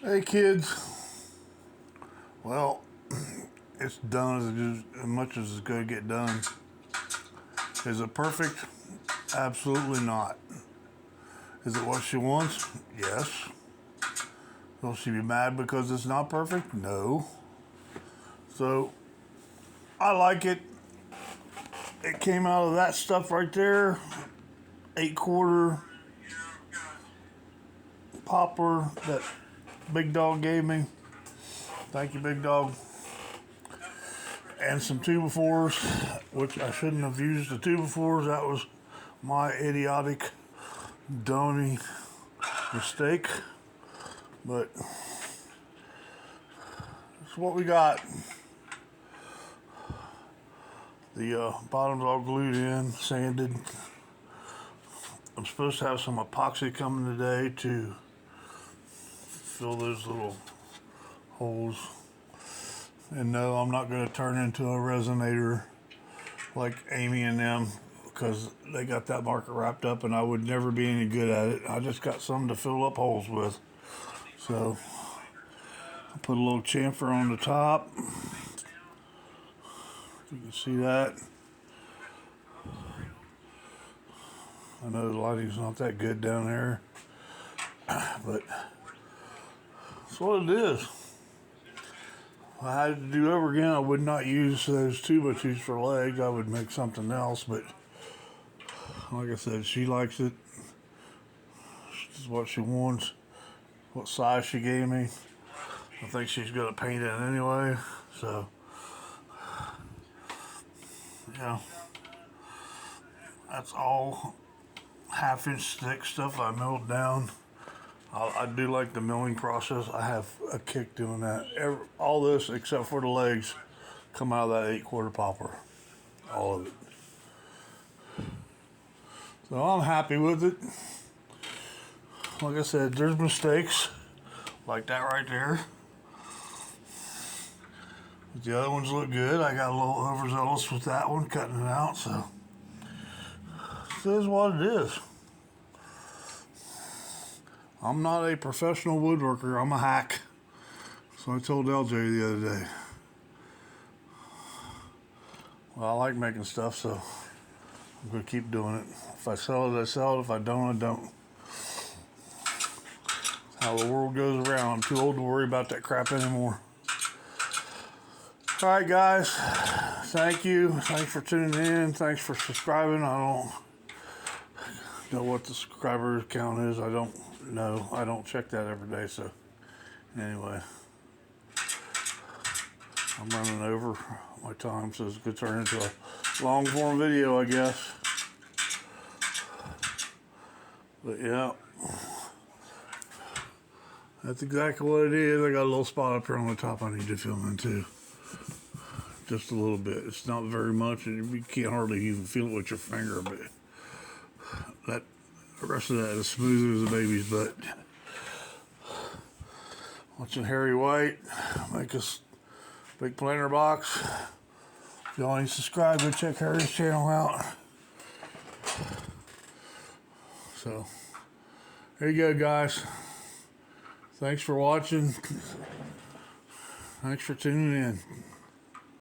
Hey kids, well, it's done as much as it's going to get done. Is it perfect? Absolutely not. Is it what she wants? Yes. Will she be mad because it's not perfect? No. So, I like it. It came out of that stuff right there. 8/4 poplar that Big Dog gave me. Thank you, Big Dog. And some 2x4s, which I shouldn't have used the 2x4s. That was my idiotic, dummy mistake. But that's what we got. The bottom's all glued in, sanded. I'm supposed to have some epoxy coming today to fill those little holes. And no, I'm not going to turn into a resonator like Amy and them, because they got that market wrapped up and I would never be any good at it. I just got something to fill up holes with. So I put a little chamfer on the top. You can see that. I know the lighting's not that good down there, but that's what it is. If I had to do over again, I would not use those 2x2s for legs. I would make something else, but like I said, she likes it. This is what she wants, what size she gave me. I think she's going to paint it anyway, so yeah. That's all 1/2-inch thick stuff I milled down. I do like the milling process. I have a kick doing that. All this, except for the legs, come out of that 8/4 poplar. All of it. So I'm happy with it. Like I said, there's mistakes, like that right there. But the other ones look good. I got a little overzealous with that one, cutting it out, so this is what it is. I'm not a professional woodworker, I'm a hack. So I told LJ the other day. Well, I like making stuff, so I'm gonna keep doing it. If I sell it, I sell it. If I don't, I don't. That's how the world goes around. I'm too old to worry about that crap anymore. All right, guys. Thank you. Thanks for tuning in. Thanks for subscribing. I don't know what the subscriber count is. I don't know. I don't check that every day. So anyway, I'm running over my time, so it's going to turn into a long form video, I guess. But yeah, that's exactly what it is. I got a little spot up here on the top I need to fill in too. Just a little bit. It's not very much, and you can't hardly even feel it with your finger, but that the rest of that is smooth as a baby's butt. Watching Harry White make us big planter box. If y'all ain't subscribed, go check Harry's channel out. So there you go, guys. Thanks for watching. Thanks for tuning in.